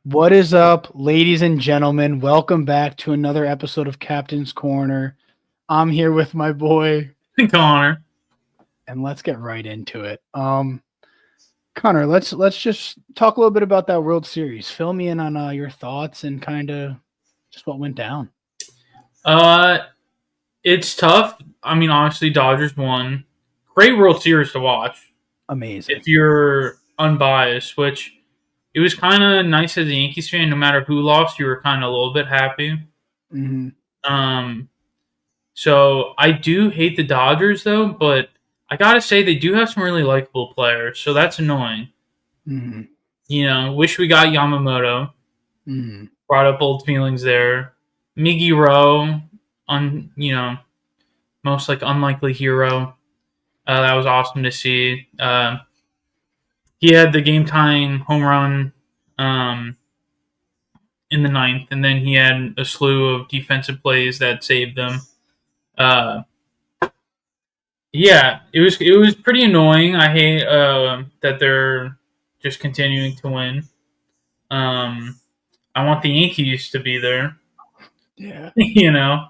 What is up, ladies and gentlemen? Welcome back to another episode of Captain's Corner. I'm here with my boy, Connor. and let's get right into it. Connor, let's just talk a little bit about that World Series. Fill me in on your thoughts and kind of just what went down. Uh, it's tough. I mean, honestly, Dodgers won. Great World Series to watch Amazing. if you're unbiased, which it was kind of nice as a Yankees fan. No matter who lost, you were kind of a little bit happy. Hmm. Um, so I do hate the Dodgers though, but I gotta say they do have some really likable players, so that's annoying. Hmm. Wish we got Yamamoto. Hmm. Brought up old feelings there. Miggy Rowe, most unlikely hero. That was awesome to see. He had the game tying home run um, in the ninth, and then he had a slew of defensive plays that saved them. Uh, yeah, it was pretty annoying. I hate that they're just continuing to win. Um, I want the Yankees to be there, Yeah. you know.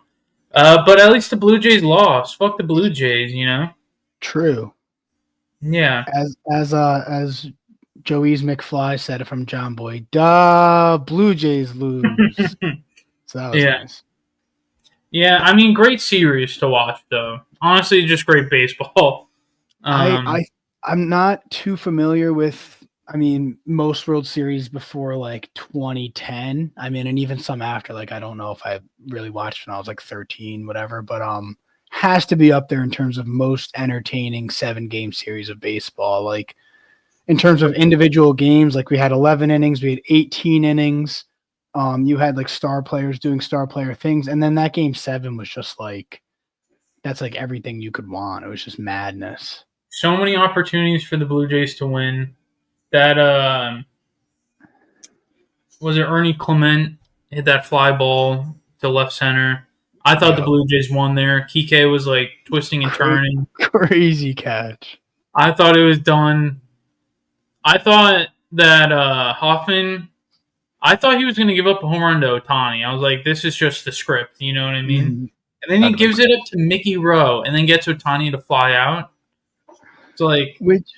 But at least the Blue Jays lost. Fuck the Blue Jays, you know. True. Yeah. As Joey's McFly said it from John Boy, duh, Blue Jays lose. So that was Yeah. nice. Yeah, I mean, great series to watch, though. Honestly, just great baseball. I Um, I I'm not too familiar with most World Series before like 2010. I mean, and even some after, like I don't know if I really watched when I was like 13, whatever, but has to be up there in terms of most entertaining 7 game series of baseball. Like in terms of individual games, like we had 11 innings, we had 18 innings. You had like star players doing star player things, and then that game 7 was just like that's like everything you could want. It was just madness. so many opportunities for the Blue Jays to win. That was it. Ernie Clement hit that fly ball to left center. I thought the Yo, Blue Jays won there. Kike was like twisting and turning. crazy catch. I thought it was done. I thought that Hoffman. I thought he was going to give up a home run to Otani. I was like, this is just the script. You know what I mean? Mhm. And then he That'd have been gives it great. up to Mickey Rowe, and then gets Otani to fly out. It's like Which,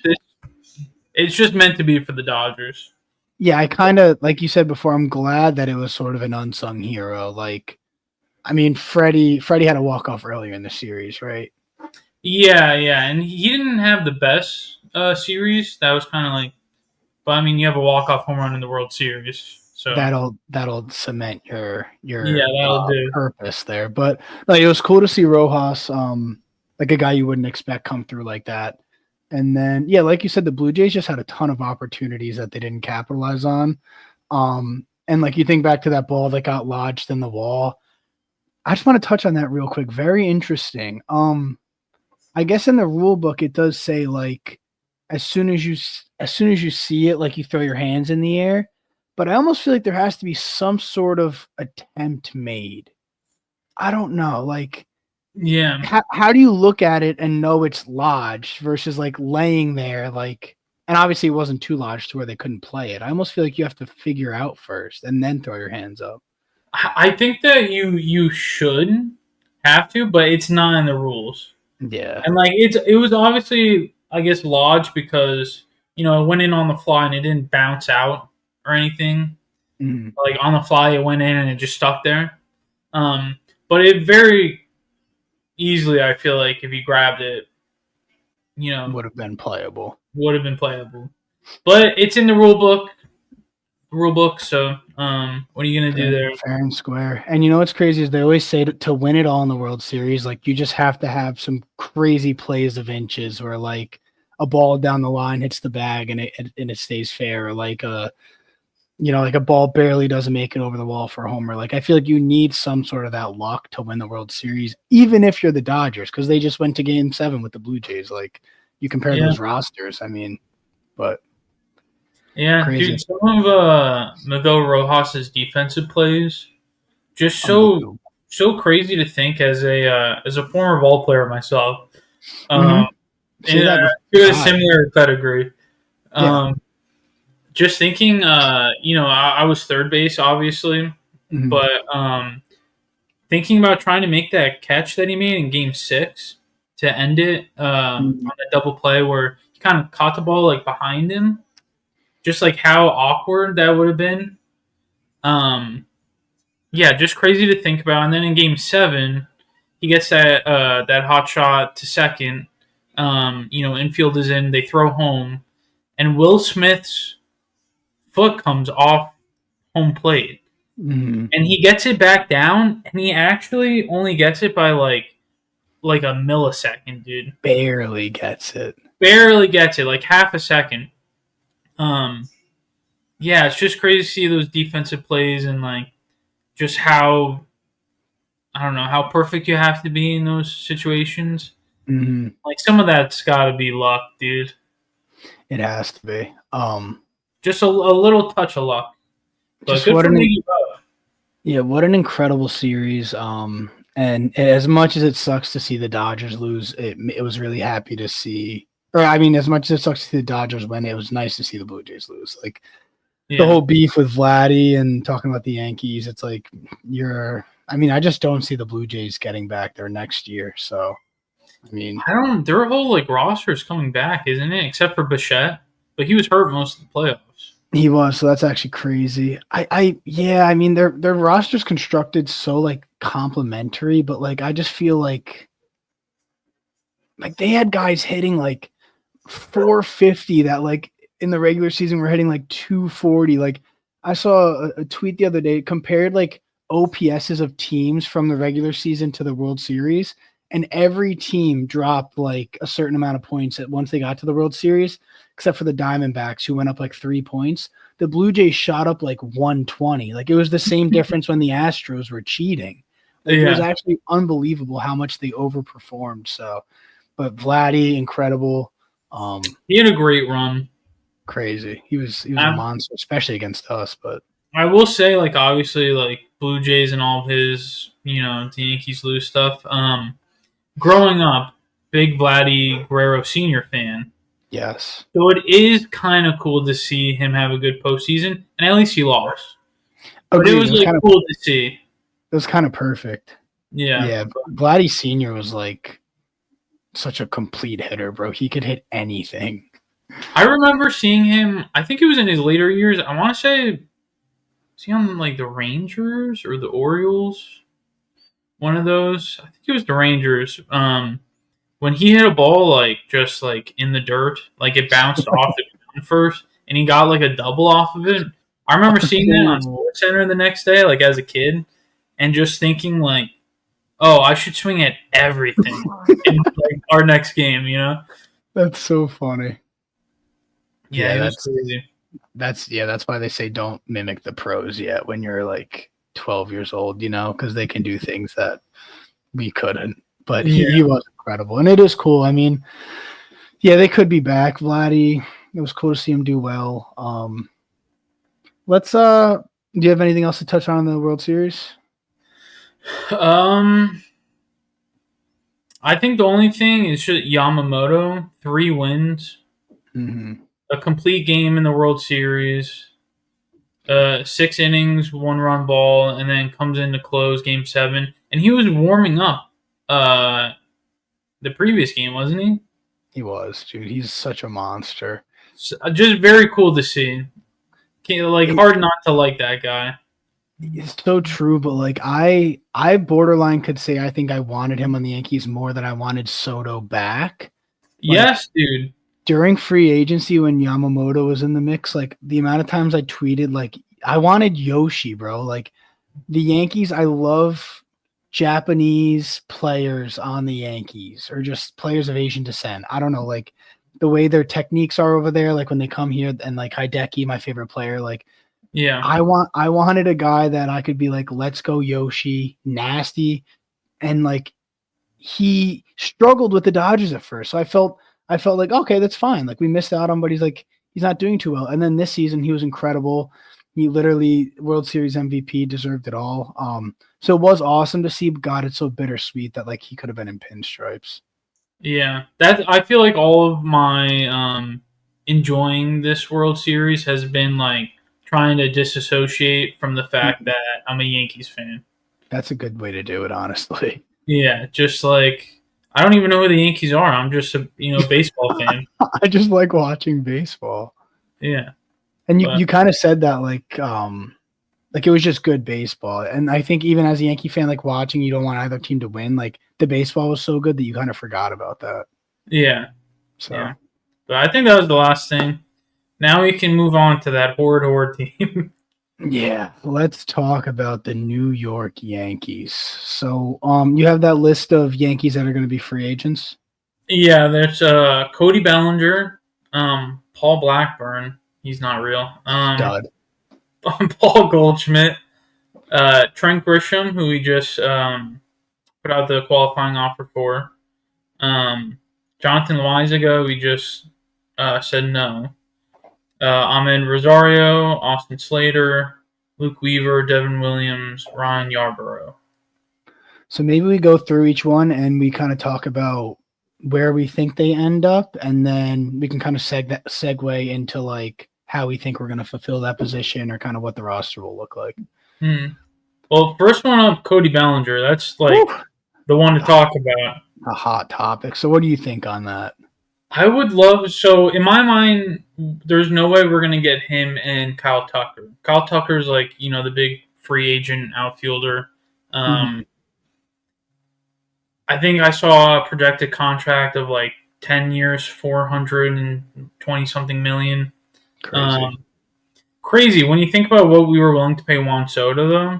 it's just meant to be for the Dodgers. yeah, I kind of like you said before. I'm glad that it was sort of an unsung hero. Like, I mean, Freddie had a walk off earlier in the series, right? Yeah, and he didn't have the best series. That was kind of like, but I mean, you have a walk off home run in the World Series, so That'll cement your yeah, that'll do. purpose there. But like, it was cool to see Rojas, like a guy you wouldn't expect come through like that. And then, yeah, like you said, the Blue Jays just had a ton of opportunities that they didn't capitalize on. And like you think back to that ball that got lodged in the wall. I just want to touch on that real quick. Very interesting. I guess in the rule book it does say like as soon as you see it, like you throw your hands in the air. But I almost feel like there has to be some sort of attempt made. I don't know. Like Yeah, how do you look at it and know it's lodged versus like laying there like and obviously it wasn't too lodged to where they couldn't play it. I almost feel like you have to figure out first and then throw your hands up. I think that you should have to, but it's not in the rules. Yeah. And like it was obviously I guess lodged because it went in on the fly and it didn't bounce out or anything. Mhm. Like on the fly, it went in and it just stuck there. Um, but it very easily, I feel like, if he grabbed it, you know, Would have been playable. would have been playable. But it's in the rule book. So what are you gonna do Fair, there? fair and square. And you know what's crazy is they always say to win it all in the World Series, like you just have to have some crazy plays of inches where like a ball down the line hits the bag and it stays fair, or like like a ball barely doesn't make it over the wall for a homer. Like I feel like you need some sort of that luck to win the World Series, even if you're the Dodgers, because they just went to Game 7 with the Blue Jays. Like you compare Yeah, those rosters, I mean, but yeah, dude. crazy, Some of Miguel Rojas's defensive plays just unbelievable. so crazy to think as a former ball player myself. Hmm. Um, Say and that before you to a die. similar pedigree. Yeah. Um, just thinking, I was third base, obviously, Mhm. but thinking about trying to make that catch that he made in Game 6 to end it Mhm. on a double play where he kind of caught the ball like behind him, just like how awkward that would have been. Um, yeah, just crazy to think about. And then in Game 7, he gets that hot shot to second. Infield is in. They throw home, and Will Smith's foot comes off home plate, Mhm. and he gets it back down, and he actually only gets it by like a millisecond, dude. Barely gets it. Barely gets it, like half a second. Um, yeah, it's just crazy to see those defensive plays and like just how I don't know how perfect you have to be in those situations. Mhm. Like some of that's got to be luck, dude. It has to be. Just a little touch of luck, but Just good what for an Miggy Bo. Yeah, what an incredible series. And as much as it sucks to see the Dodgers lose, it was really happy to see. Or I mean, as much as it sucks to see the Dodgers win, it was nice to see the Blue Jays lose. Like the Yeah, whole beef with Vladdy and talking about the Yankees, it's like you're. I mean, I just don't see the Blue Jays getting back there next year. So I mean, I don't. Their whole like roster is coming back, isn't it? Except for Bichette, but he was hurt most of the playoffs. he was, so that's actually crazy. Yeah, I mean their roster's constructed so like complementary, but like I just feel like they had guys hitting like 450 that like in the regular season we're hitting like 240. Like I saw a tweet the other day compared like OPSs of teams from the regular season to the World Series, and every team dropped like a certain amount of points at once they got to the World Series, except for the Diamondbacks who went up like 3 points. The Blue Jays shot up like 120. Like it was the same difference when the Astros were cheating. Like it was Yeah, actually unbelievable how much they overperformed. So, but Vladdy, incredible. he had a great run. Crazy. He was a I, monster, especially against us. But I will say, like obviously, like Blue Jays and all of his, the Yankees lose stuff. Growing up, big Vladdy Guerrero Senior fan. yes, So it is kind of cool to see him have a good postseason, and at least he lost. But it agreed. was like cool to see. It was kind of perfect. Yeah, Yeah, Vladdy Senior was like such a complete hitter, bro. He could hit anything. I remember seeing him. I think it was in his later years. I want to say, was he on like the Rangers or the Orioles? One of those. I think it was the Rangers. When he hit a ball like just like in the dirt, like it bounced off the ground first, and he got like a double off of it. I remember seeing that on Unbelievable. SportsCenter the next day, like as a kid, and just thinking like, "Oh, I should swing at everything in like our next game." That's so funny. Yeah, Yeah, he was crazy. that's why they say don't mimic the pros yet when you're like 12 years old, because they can do things that we couldn't. But he, Yeah. he was incredible. And it is cool. I mean, yeah, they could be back. Vladdy, it was cool to see him do well. Let's do you have anything else to touch on in the World Series? Um, I think the only thing is just Yamamoto, 3 wins, Mm-hmm. a complete game in the World Series, 6 innings, 1 run ball, and then comes in to close Game 7. And he was warming up uh, the previous game, wasn't he? He was, dude. He's such a monster. Just very cool to see. Like It, hard not to like that guy. it's so true, but like I borderline could say I think I wanted him on the Yankees more than I wanted Soto back. Like Yes, dude. during free agency when Yamamoto was in the mix, like the amount of times I tweeted like I wanted Yoshi, bro. Like the Yankees, I love Japanese players on the Yankees or just players of Asian descent. I don't know, like the way their techniques are over there, like when they come here and like Hideki, my favorite player, like Yeah. I wanted a guy that I could be like, let's go Yoshi, nasty, and like he struggled with the Dodgers at first. So I felt like, okay, that's fine. Like we missed out on, but he's not doing too well. And then this season he was incredible. He literally World Series MVP, deserved it all. So it was awesome to see. God, it's so bittersweet that like he could have been in pinstripes. Yeah. That I feel like all of my enjoying this World Series has been like trying to disassociate from the fact Mhm. that I'm a Yankees fan. That's a good way to do it, honestly. Yeah, just like I don't even know who the Yankees are. I'm just a baseball fan. I just like watching baseball. Yeah, And you, but you kind of said that like it was just good baseball. And I think even as a Yankee fan, like watching, you don't want either team to win. Like the baseball was so good that you kind of forgot about that. yeah, So yeah. But I think that was the last thing. Now we can move on to that horde team. yeah, let's talk about the New York Yankees. So you have that list of Yankees that are going to be free agents. Yeah, there's Cody Bellinger, Paul Blackburn. He's not real. Stud. Paul Goldschmidt, Trent Grisham, who we just put out the qualifying offer for. Jonathan Loizaga, we just said no. Ahmed Rosario, Austin Slater, Luke Weaver, Devin Williams, Ryan Yarborough. So maybe we go through each one and we kind of talk about where we think they end up, and then we can kind of segue into like how we think we're going to fulfill that position or kind of what the roster will look like. Hmm. Well, first one up, Cody Bellinger. That's Woo! like the one to talk about. A hot topic. So what do you think on that? I would love so in my mind, there's no way we're gonna get him and Kyle Tucker. Kyle Tucker's like the big free agent outfielder. Mhm. Um, I think I saw a projected contract of like 10 years, 420 something million. Crazy. Um, crazy when you think about what we were willing to pay Juan Soto though.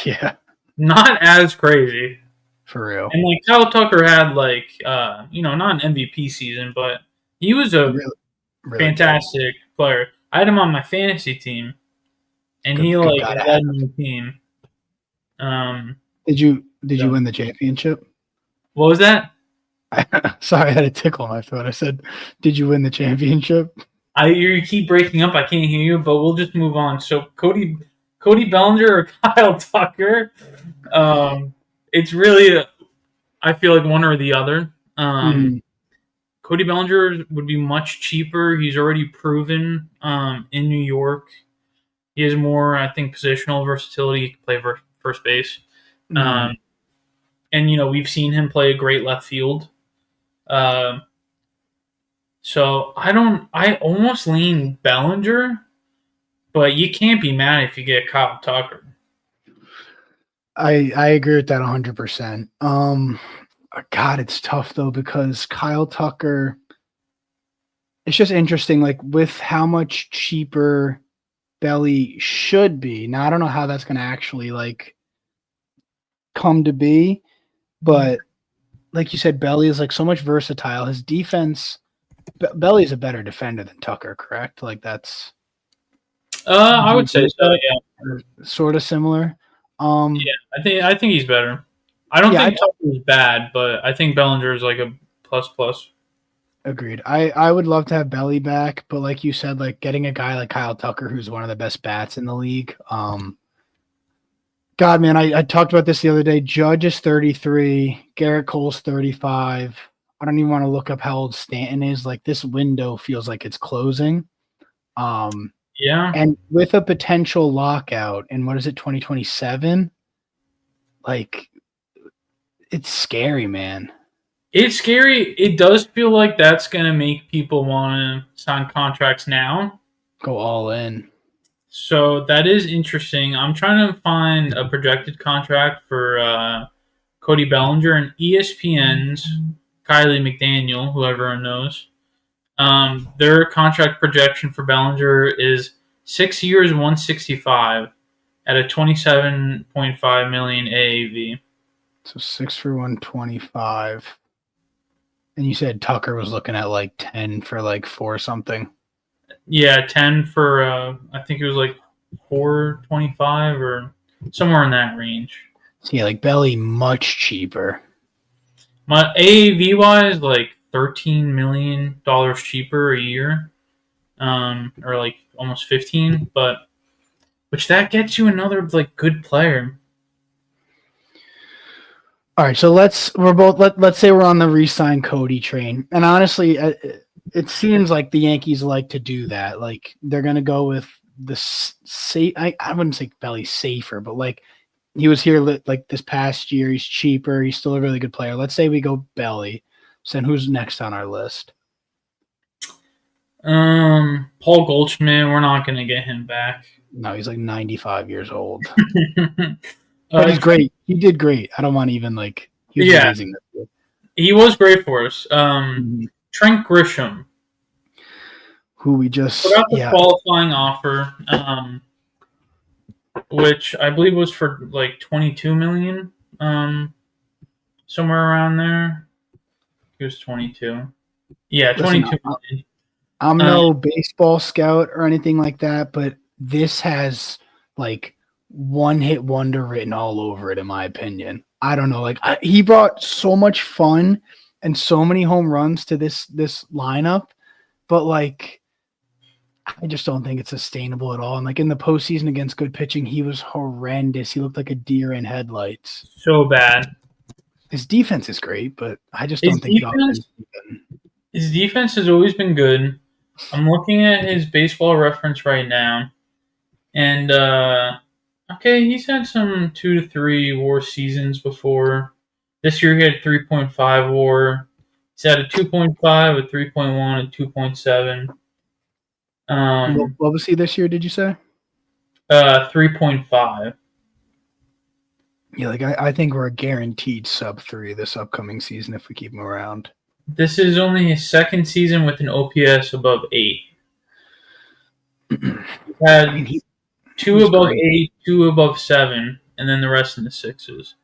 Yeah, Not as crazy. for real. And like Kyle Tucker had like not an MVP season, but he was a Really, really good. fantastic player. I had him on my fantasy team, and he Good like guy to led have. my team. Um, Did you so win the championship? what was that? Sorry, I had a tickle in my throat. I said, "Did you win the championship?" You keep breaking up. I can't hear you, but we'll just move on. So Cody Bellinger or Kyle Tucker? It's really I feel like one or the other. Mhm. Cody Bellinger would be much cheaper. He's already proven in New York. He has more, I think, positional versatility. He can play first base. Mhm. Um, and, we've seen him play a great left field. Uh, so I almost lean Bellinger, but you can't be mad if you get Kyle Tucker. I agree with that 100%. God, it's tough though because Kyle Tucker. It's just interesting, like with how much cheaper Belly should be. Now I don't know how that's going to actually like come to be, but like you said, Belly is like so much versatile. His defense, Belly is a better defender than Tucker, correct? Like that's. Would I you would say agree with so. that? Yeah, Or sort of similar. Um, I think he's better. I don't yeah, I think Tucker is bad, but I think Bellinger is like a plus plus. agreed. I would love to have Belly back, but like you said, like getting a guy like Kyle Tucker, who's one of the best bats in the league. God, man, I talked about this the other day. Judge is 33, Garrett Cole's 35. I don't even want to look up how old Stanton is. Like this window feels like it's closing. Um, Yeah, and with a potential lockout in what is it, 2027? Like it's scary, man. it's scary. It does feel like that's gonna make people want to sign contracts now. Go all in. So that is interesting. I'm trying to find a projected contract for Cody Bellinger and ESPN's Kylie McDaniel, who everyone knows. Their contract projection for Bellinger is 6 years, 165 at a 27.5 million AAV. So 6 for 125. And you said Tucker was looking at like 10 for like four something. Yeah, 10 for I think it was like 425 or somewhere in that range. So yeah, like Belly much cheaper. My AAV wise, like $13 million cheaper a year, or like almost 15, but which that gets you another like good player. All right, so let's say we're on the re-sign Cody train. And honestly, It seems like the Yankees like to do that. Like they're gonna go with the safe. I wouldn't say Belly safer, but like he was here like this past year. He's cheaper. He's still a really good player. Let's say we go Belly. So then who's next on our list? Paul Goldschmidt. We're not gonna get him back. No, he's like 95 years old, but he's Trent, great. He did great. I don't want to even like he was yeah, amazing this year. he was great for us. Mhm. Trent Grisham. Who we Put just out the qualifying offer, which I believe was for like 22 million, somewhere around there. He was 22. Yeah, listen. 22 million. I'm Um, no baseball scout or anything like that, but this has like one hit wonder written all over it, in my opinion. I don't know. Like he brought so much fun and so many home runs to this lineup, but like I just don't think it's sustainable at all. And like in the postseason against good pitching, he was horrendous. He looked like a deer in headlights. so bad. His defense is great, but I just His don't think the defense, offense. Even, his defense has always been good. I'm looking at his baseball reference right now, and okay, he's had some 2 to 3 WAR seasons before. This year he had 3.5 WAR. He's had a 2.5, a 3.1, a 2.7. Um, what was he this year? Did you say? 3.5. Yeah, like I think we're a guaranteed sub 3 this upcoming season if we keep him around. This is only his second season with an OPS above 8. He I had mean, he two was above great. 8, two above 7, and then the rest in the sixes.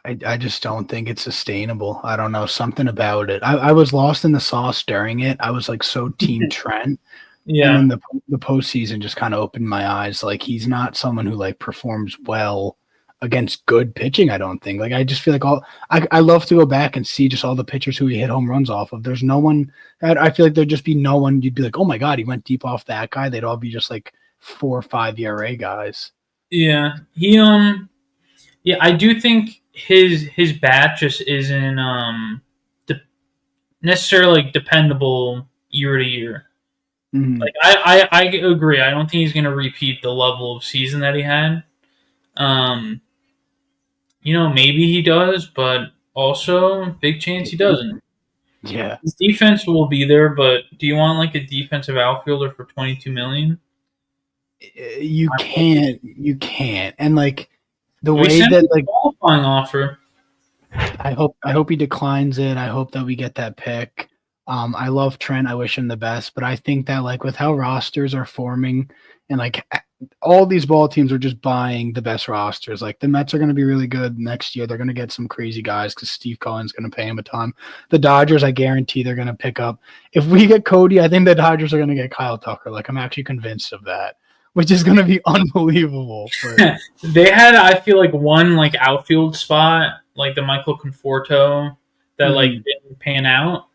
I just don't think it's sustainable. I don't know, something about it. I was lost in the sauce during it. I was like so Team Trent, and Yeah, then the postseason just kind of opened my eyes. Like he's not someone who like performs well against good pitching. I don't think. Like I just feel like I love to go back and see just all the pitchers who he hit home runs off of. There's no one. I feel like there'd just be no one. You'd be like, oh my god, he went deep off that guy. They'd all be just like 4 or 5 ERA guys. yeah. Yeah, I do think his bat just isn't de- necessarily dependable year to year. Mhm. Like I agree. I don't think he's going to repeat the level of season that he had. Um, maybe he does, but also big chance he doesn't. Yeah. His defense will be there, but do you want like a defensive outfielder for 22 million? You can't. And like the We way sent that him a like qualifying offer. I hope he declines it. I hope that we get that pick. I love Trent. I wish him the best, but I think that like with how rosters are forming and like all these ball teams are just buying the best rosters. Like the Mets are going to be really good next year. They're going to get some crazy guys because Steve Cohen's going to pay him a ton. The Dodgers, I guarantee they're going to pick up. If we get Cody, I think the Dodgers are going to get Kyle Tucker. Like I'm actually convinced of that, which is going to be unbelievable. But They had, I feel like, one like outfield spot, like the Michael Conforto, that like mhm. didn't pan out.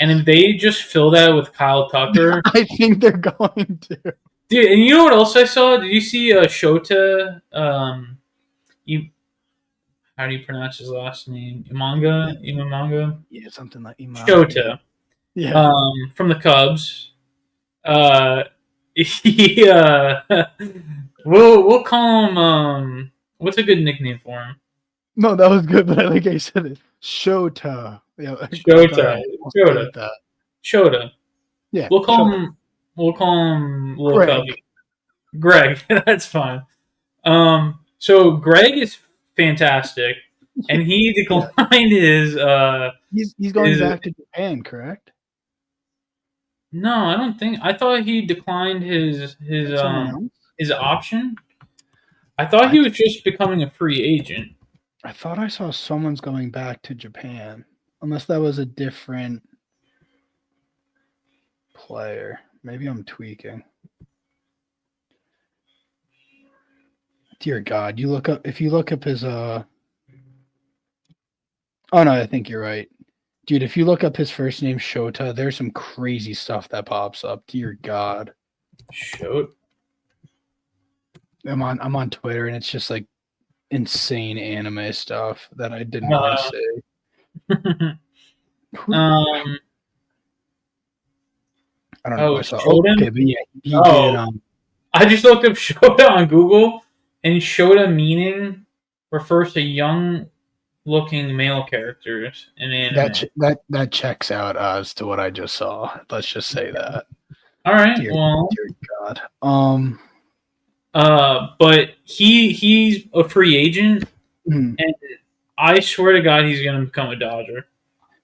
And if they just fill that with Kyle Tucker, I think they're going to. dude. And you know what else I saw? Did you see Shota? You how do you pronounce his last name? Imamanga, Yeah, something like Iman. Yeah. Shota, Yeah. from the Cubs. Uh, he we'll call him what's a good nickname for him? No, that was good, but I like I said it. Shota. Yeah, I thought I Shota, was good Shota, at that. Shota. Yeah, We'll call Shota. him. We'll call him Little Greg. Cubby. Greg. That's fine. So Greg is fantastic, and he Yeah. declined He's going his. back to Japan, correct? No, I don't think. I thought he declined Is that someone else? his option. I thought he I was just becoming a free agent. I thought I saw someone's going back to Japan. Unless that was a different player. Maybe I'm tweaking. Dear God, you look up if you look up his oh no, I think you're right. Dude, if you look up his first name Shota, there's some crazy stuff that pops up. Dear God. Shota. I'm on Twitter and it's just like insane anime stuff that I didn't want to Uh, say. Who um, I don't know if Oh, I saw. Oh, Shoda? okay, but yeah, he did. Oh, I just looked up Shoda on Google, and Shoda meaning refers to young-looking male characters in anime. That checks out as to what I just saw. Let's just say that. All right, Dear, well, dear God. but he's a free agent, Mhm. and I swear to God, he's gonna become a Dodger.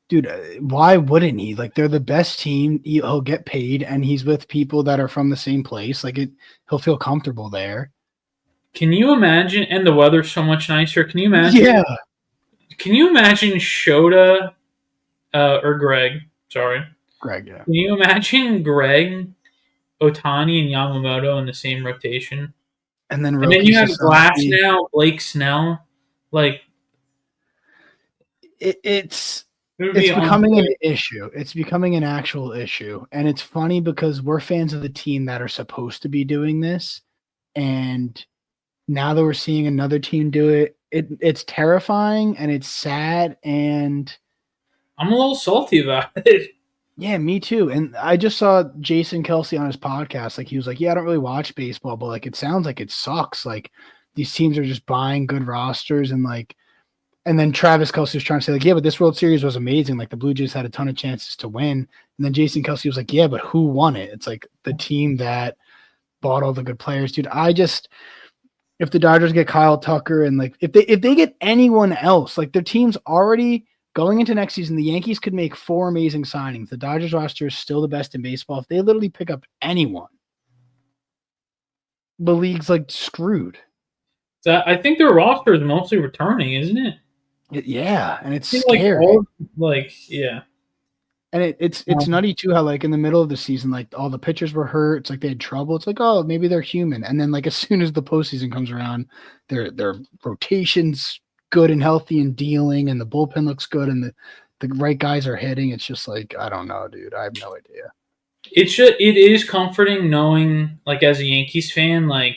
Dude, why wouldn't he? Like, they're the best team. He'll get paid, and he's with people that are from the same place. Like, he'll feel comfortable there. Can you imagine? And the weather's so much nicer. Can you imagine? Yeah, Can you imagine Shota or Greg? Sorry. Greg. Yeah, Can you imagine Greg, Otani, and Yamamoto in the same rotation? and then And then Roki you have Glass Sasaki. now, Blake Snell. Like It's it would be it's becoming an unbelievable. issue. It's becoming an actual issue, and it's funny because we're fans of the team that are supposed to be doing this, and now that we're seeing another team do it, it's terrifying and it's sad and I'm a little salty about it. yeah, me too. And I just saw Jason Kelsey on his podcast. Like he was like, "Yeah, I don't really watch baseball, but like it sounds like it sucks. Like these teams are just buying good rosters and like." And then Travis Kelsey was trying to say like, "Yeah, but this World Series was amazing. Like the Blue Jays had a ton of chances to win." And then Jason Kelsey was like, "Yeah, but who won it? It's like the team that bought all the good players, dude. I just if the Dodgers get Kyle Tucker and like if they get anyone else, like their team's already going into next season, the Yankees could make 4 amazing signings. The Dodgers roster is still the best in baseball. If they literally pick up anyone, the league's like screwed. So I think their roster is mostly returning, isn't it? Yeah, and it's I feel like scary. all yeah. And it's nutty too how like in the middle of the season, like all the pitchers were hurt. It's like they had trouble. It's like, oh, maybe they're human. And then like as soon as the postseason comes around, their rotation's good and healthy and dealing, and the bullpen looks good, and the right guys are hitting. It's just like I don't know, dude. I have no idea. It is comforting knowing, like as a Yankees fan, like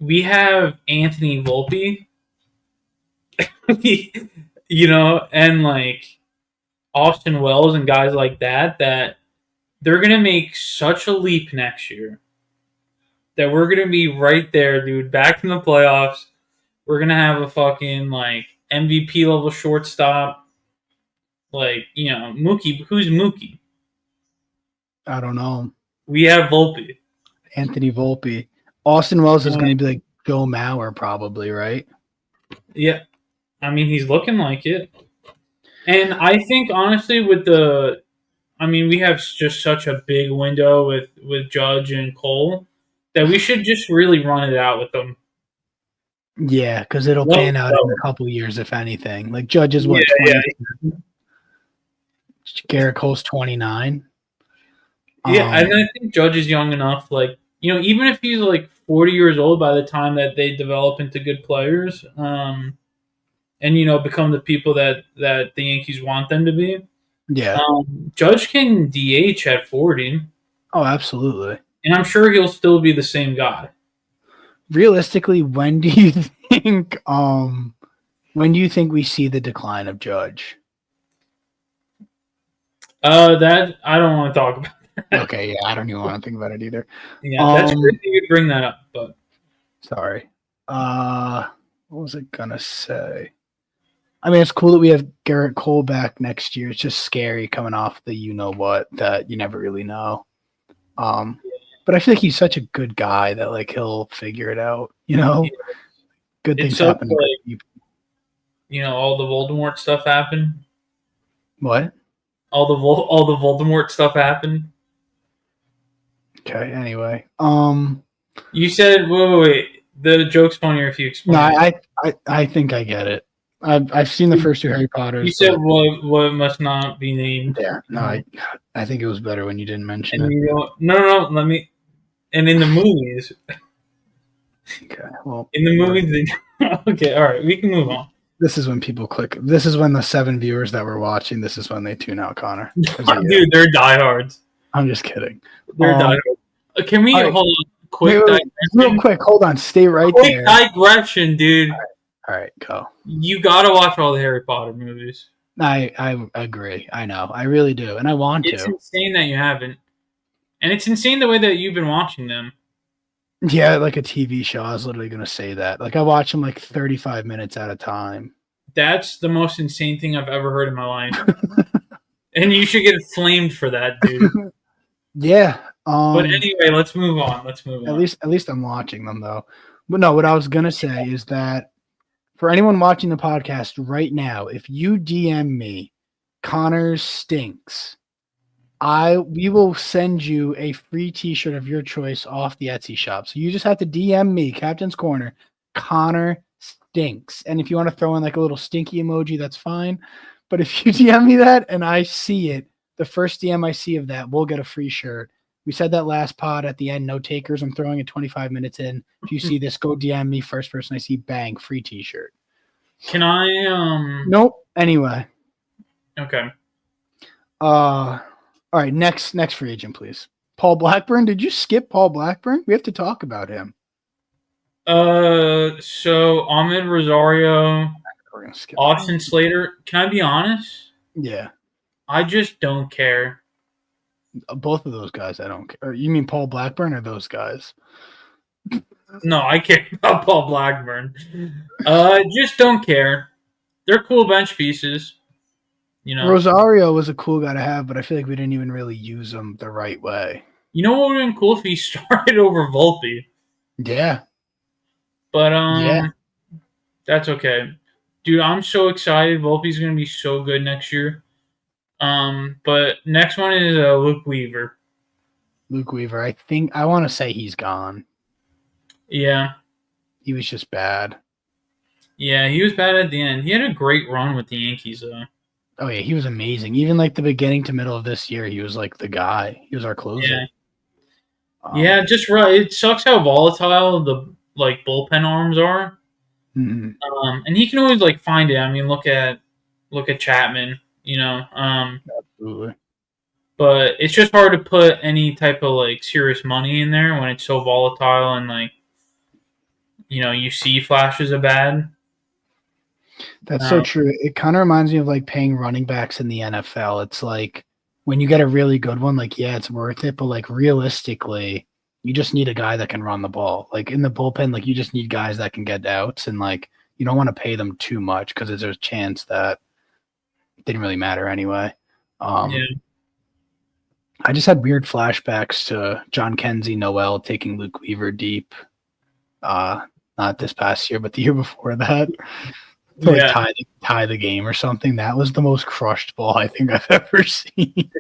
we have Anthony Volpe, and like Austin Wells and guys like that they're gonna make such a leap next year that we're gonna be right there, dude, back in the playoffs. We're gonna have a fucking like MVP level shortstop, like Mookie. Who's Mookie? I don't know. We have Volpe. Anthony Volpe. Austin Wells is Uh, going to be like Joe Mauer, probably, right? yeah, I mean he's looking like it, and I think honestly we have just such a big window with Judge and Cole that we should just really run it out with them. Yeah, because it'll Let pan 'em out in go. a couple years, if anything. Like Judge is Yeah, what yeah, 20. Garrett Cole's 29. yeah. And I think Judge is young enough. Like even if he's like 40 years old by the time that they develop into good players, and become the people that the Yankees want them to be. Yeah. Judge can DH at 40, Oh, absolutely. and I'm sure he'll still be the same guy. Realistically, when do you think we see the decline of Judge? That I don't want to talk about. Okay, yeah, I don't even want to think about it either. Yeah, that's crazy you bring that up, but Sorry. What was I gonna say? I mean, it's cool that we have Garrett Cole back next year. It's just scary coming off the you know what that you never really know. But I feel like he's such a good guy that like he'll figure it out. Good things it's so happen to good like people. all the Voldemort stuff happened. What? All the Voldemort stuff happened. Okay. Anyway, You said wait. The joke's funnier if you explain. no, I think I get it. I've seen the first 2 Harry Potters. You said what must not be named. Yeah, no, I think it was better when you didn't mention And it. no, let me. And in the movies, Okay, well, in the movies, okay, all right, we can move on. this is when people click. This is when the 7 viewers that were watching. This is when they tune out, Connor. Dude, they're diehards. I'm just kidding. They're diehards. Can we right. hold on? Quick Wait, real quick, hold on. Stay right quick there. digression, dude. All right, go. You gotta watch all the Harry Potter movies. I agree. I know. I really do, and I want It's to. insane that you haven't, and it's insane the way that you've been watching them. Yeah, like a TV show. I was literally gonna say that. Like I watch them like 35 minutes at a time. That's the most insane thing I've ever heard in my life, and you should get flamed for that, dude. Yeah. But anyway, let's move on. Let's move on. At least I'm watching them though. But no, what I was gonna say is that for anyone watching the podcast right now, if you DM me, Connor stinks, we will send you a free T-shirt of your choice off the Etsy shop. So you just have to DM me, Captain's Corner, Connor stinks. And if you want to throw in like a little stinky emoji, that's fine. But if you DM me that and I see it, the first DM I see of that, we'll get a free shirt. We said that last pod at the end, no takers. I'm throwing it 25 minutes in. If you see this, go DM me. First person I see, bang, free T-shirt. Can I? Nope. Anyway. Okay. All right. Next free agent, please. Paul Blackburn. Did you skip Paul Blackburn? We have to talk about him. So Ahmed Rosario, We're gonna skip Austin Slater. Can I be honest? Yeah. I just don't care. Both of those guys, I don't care. Or you mean Paul Blackburn or those guys? No, I care about Paul Blackburn. Just don't care. They're cool bench pieces. You know. Rosario was a cool guy to have, but I feel like we didn't even really use him the right way. You know what would have been cool if he started over Volpe? Yeah. But Yeah. that's okay. Dude, I'm so excited. Volpe's gonna be so good next year. But next one is Luke Weaver. Luke Weaver. I want to say he's gone. Yeah. He was just bad. Yeah, he was bad at the end. He had a great run with the Yankees, though. Oh yeah, he was amazing. Even like the beginning to middle of this year, he was like the guy. He was our closer. Yeah, just right. It sucks how volatile the like bullpen arms are. Mm-hmm. And he can always like find it. I mean, look at Chapman. You know. Absolutely. But it's just hard to put any type of like serious money in there when it's so volatile and like you see flashes of bad. That's so true. It kind of reminds me of like paying running backs in the NFL. It's like when you get a really good one, like, yeah, it's worth it. But like realistically, you just need a guy that can run the ball. Like in the bullpen, like you just need guys that can get outs, and like you don't want to pay them too much because there's a chance that it didn't really matter anyway. Yeah. I just had weird flashbacks to John Kenzie Noel taking Luke Weaver deep. Not this past year, but the year before that. To like tie the game or something. That was the most crushed ball I think I've ever seen.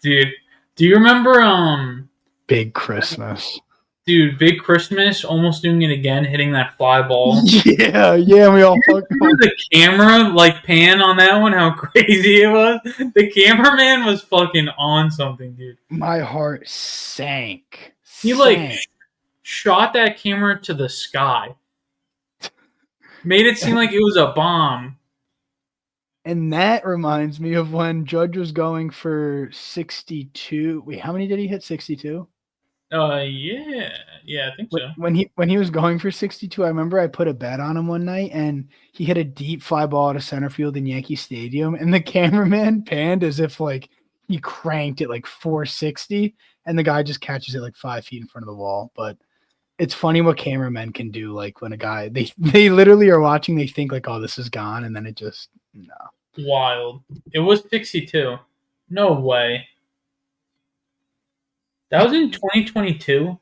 Dude, do you remember Big Christmas? Dude, Big Christmas almost doing it again, hitting that fly ball. Yeah, we all fucked up. The camera like pan on that one, how crazy it was. The cameraman was fucking on something, dude. My heart sank. He like shot that camera to the sky. Made it seem like it was a bomb. And that reminds me of when Judge was going for 62. Wait, how many did he hit? 62? Yeah, I think so. When he was going for 62, I remember I put a bet on him one night, and he hit a deep fly ball to center field in Yankee Stadium, and the cameraman panned as if like he cranked it like 460, and the guy just catches it like 5 feet in front of the wall. But it's funny what cameramen can do. Like when a guy they literally are watching, they think like, oh, this is gone, and then it just no. Wild. It was 62. No way. That was in 2022.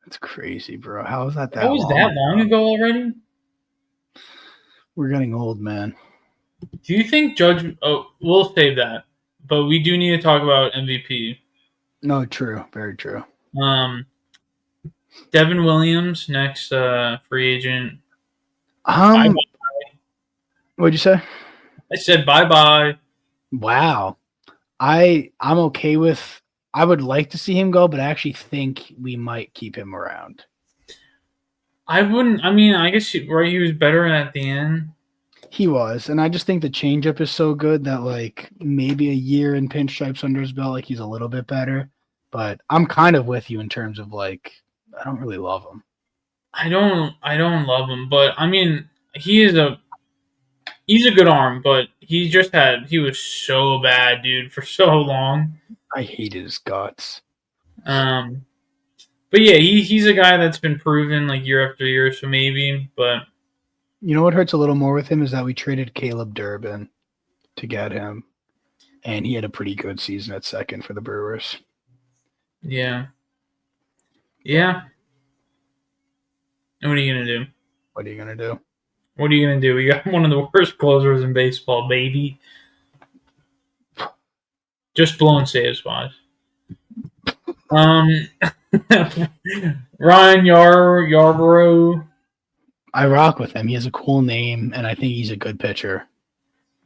That's crazy, bro. How is that? That was that long ago already. We're getting old, man. Do you think Judge? Oh, we'll save that. But we do need to talk about MVP. No, true. Very true. Devin Williams, next free agent. What'd you say? I said bye-bye. Wow. I'm okay with. I would like to see him go, but I actually think we might keep him around. I wouldn't. I mean, I guess he was better at the end. He was, and I just think the changeup is so good that like maybe a year in pinstripes under his belt, like he's a little bit better. But I'm kind of with you in terms of like I don't really love him. I don't love him, but I mean he is he's a good arm, but he was so bad, dude, for so long. I hated his guts. Um, but yeah, he's a guy that's been proven like year after year, so maybe. But You know what hurts a little more with him is that we traded Caleb Durbin to get him, and he had a pretty good season at second for the Brewers. yeah, yeah. What are you gonna do? What are you gonna do? What are you gonna do? We got one of the worst closers in baseball, baby. Just blown saves wise. Um, Ryan Yarborough. I rock with him. He has a cool name, and I think he's a good pitcher.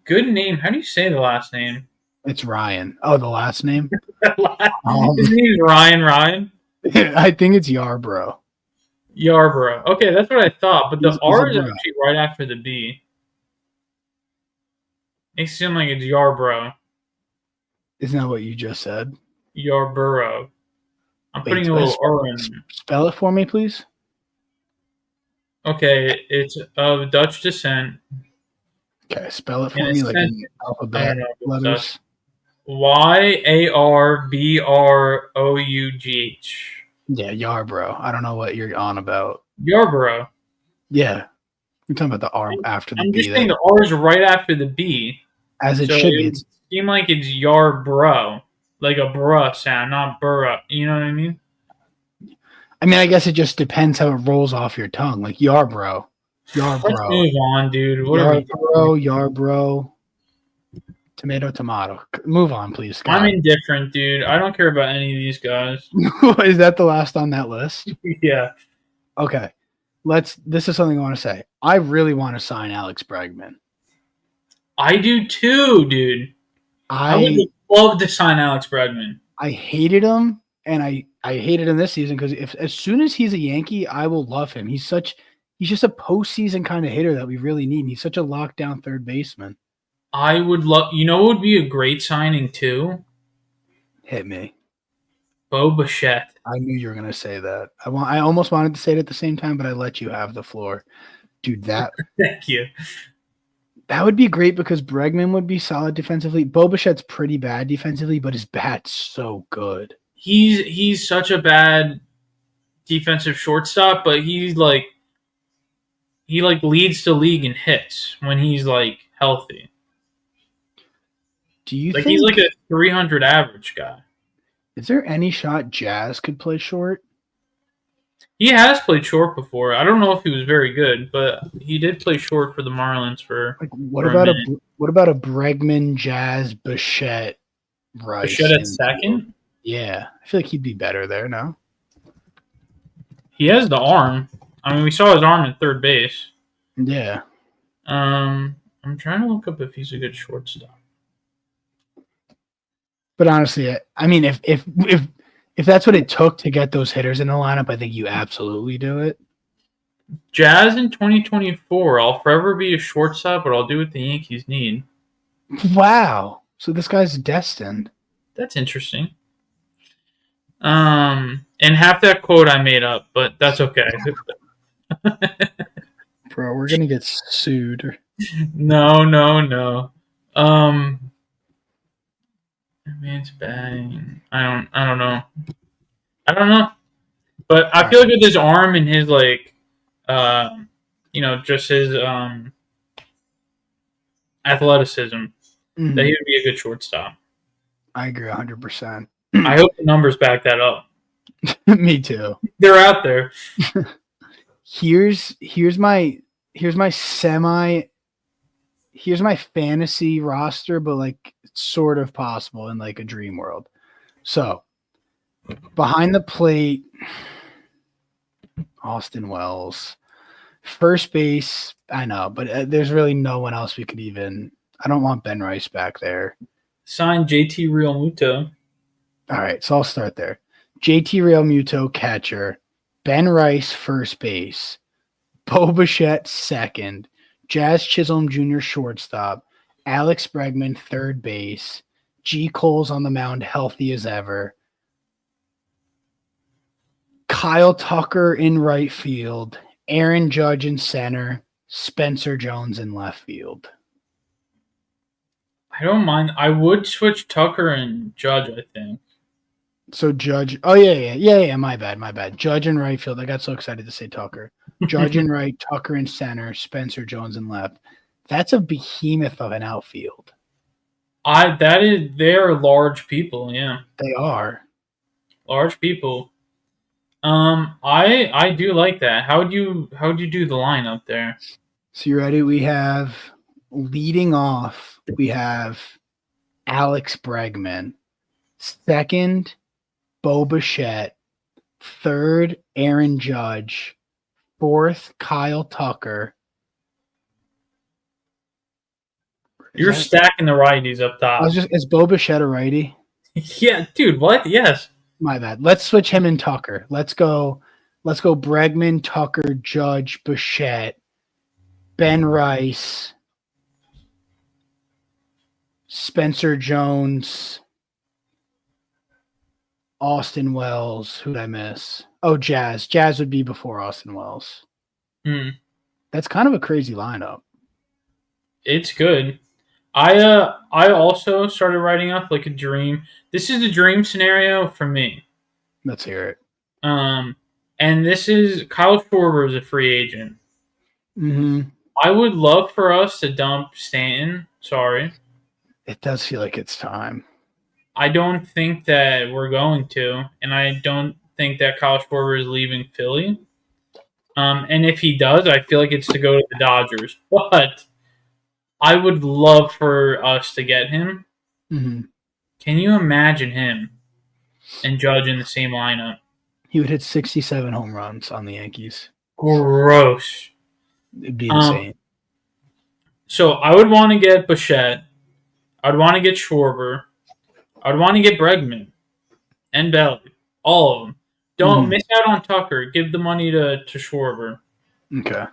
Good name. How do you say the last name? It's Ryan. Oh, the last name? His name's Ryan. I think it's Yarborough. Yarborough. Okay, that's what I thought, but the He's R a is bro. actually right after the B. Makes it seem like it's Yarborough. Isn't that what you just said? Yarborough. I'm Wait, putting a little R in. spell it for me, please. Okay, it's of Dutch descent. Okay, spell it for And me it's like sent, in I alphabet don't know if it's letters. Dutch. Yarbrough. Yeah, Yarborough. I don't know what you're on about. Yarborough. Yeah, you're talking about the R after the I'm B. just saying the R is right after the B. As it So should be. it would seem like it's Yarbrough. Like a bruh sound, not burra. You know what I mean? I mean, I guess it just depends how it rolls off your tongue. Like Yarborough. Let's move on, dude. What are we Yarborough, Yarborough. Tomato. Move on, please, Scott. I'm indifferent, dude. I don't care about any of these guys. Is that the last on that list? Yeah. Okay. This is something I want to say. I really want to sign Alex Bregman. I do too, dude. I would love to sign Alex Bregman. I hated him, and I hated him this season because as soon as he's a Yankee, I will love him. He's just a postseason kind of hitter that we really need. And he's such a lockdown third baseman. I would love. You know, what would be a great signing too. Hit me. Bo Bichette. I knew you were gonna say that. I almost wanted to say it at the same time, but I let you have the floor, dude. Thank you. That would be great because Bregman would be solid defensively. Bo Bichette's pretty bad defensively, but his bat's so good. He's such a bad defensive shortstop, but he leads the league in hits when he's like healthy. Do you think he's like a 300 average guy? Is there any shot Jazz could play short? He has played short before. I don't know if he was very good, but he did play short for the Marlins for. Like, what about a Bregman, Jazz, Bichette, Rice? Bichette at second? Yeah, I feel like he'd be better there. No, he has the arm. I mean, we saw his arm at third base. Yeah. I'm trying to look up if he's a good shortstop. But honestly, I mean, if that's what it took to get those hitters in the lineup, I think you absolutely do it. Jazz in 2024. I'll forever be a shortstop, but I'll do what the Yankees need. Wow. So this guy's destined. That's interesting. And half that quote I made up, but that's okay. Bro, we're gonna get sued. No. Man's batting. I don't know. But I feel like with his arm and his just his athleticism, that he would be a good shortstop. I agree 100%. I hope the numbers back that up. Me too. They're out there. Here's my fantasy roster, but like sort of possible in like a dream world. So behind the plate, Austin Wells. First base, I know, but there's really no one else we could even. I don't want Ben Rice back there. Sign JT Realmuto. All right, so I'll start there. JT Realmuto, catcher. Ben Rice, first base. Bo Bichette, second. Jazz Chisholm Jr., shortstop. Alex Bregman, third base. G. Cole's on the mound, healthy as ever. Kyle Tucker in right field. Aaron Judge in center. Spencer Jones in left field. I don't mind. I would switch Tucker and Judge, I think. So Judge. Oh yeah. My bad. Judge in right field. I got so excited to say Tucker. Judge in right, Tucker in center, Spencer Jones in left. That's a behemoth of an outfield. They're large people, yeah. They are. Large people. I do like that. How'd you do the lineup there? So you ready? We have leading off. We have Alex Bregman. Second, Bo Bichette. Third, Aaron Judge. Fourth, Kyle Tucker. You're stacking the righties up top. Is Bo Bichette a righty? Yeah, dude, what? Yes. My bad. Let's switch him and Tucker. Let's go Bregman, Tucker, Judge, Bichette, Ben Rice, Spencer Jones, Austin Wells. Who'd I miss? Oh, Jazz. Jazz would be before Austin Wells. That's kind of a crazy lineup. It's good. I also started writing up like a dream. This is a dream scenario for me. Let's hear it. And this is Kyle Schwarber is a free agent. Mm-hmm. I would love for us to dump Stanton. Sorry. It does feel like it's time. I don't think that we're going to, and I don't think that Kyle Schwarber is leaving Philly. And if he does, I feel like it's to go to the Dodgers. But I would love for us to get him. Mm-hmm. Can you imagine him and Judge in the same lineup? He would hit 67 home runs on the Yankees. Gross. It'd be insane. So I would want to get Bichette. I'd want to get Schwarber. I'd want to get Bregman and Belly. All of them. Don't miss out on Tucker. Give the money to Schwarber. Okay.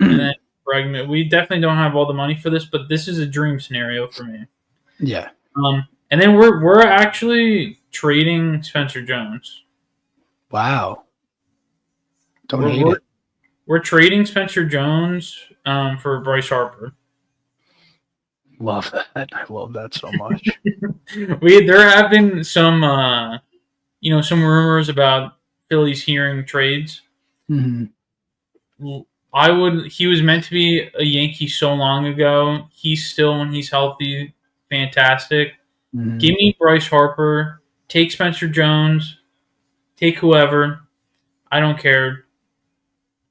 And then Bregman. We definitely don't have all the money for this, but this is a dream scenario for me. Yeah. And then we're actually trading Spencer Jones. Wow. Don't hate it. We're trading Spencer Jones for Bryce Harper. Love that. I love that so much. There have been some some rumors about Phillies hearing trades. Mm-hmm. He was meant to be a Yankee so long ago. He's still, when he's healthy, fantastic. Mm-hmm. Give me Bryce Harper. Take Spencer Jones. Take whoever. I don't care.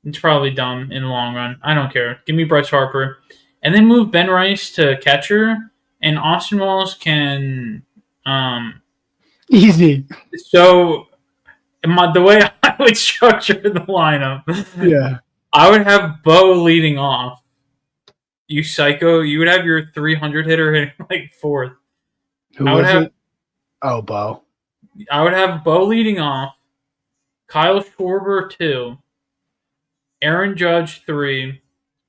It's probably dumb in the long run. I don't care. Give me Bryce Harper. And then move Ben Rice to catcher. And Austin Wells can... Easy. So, the way I would structure the lineup... Yeah. I would have Bo leading off. You psycho. You would have your 300 hitter hitting like fourth. Who was it? Oh, Bo. I would have Bo leading off. Kyle Schwarber 2. Aaron Judge 3.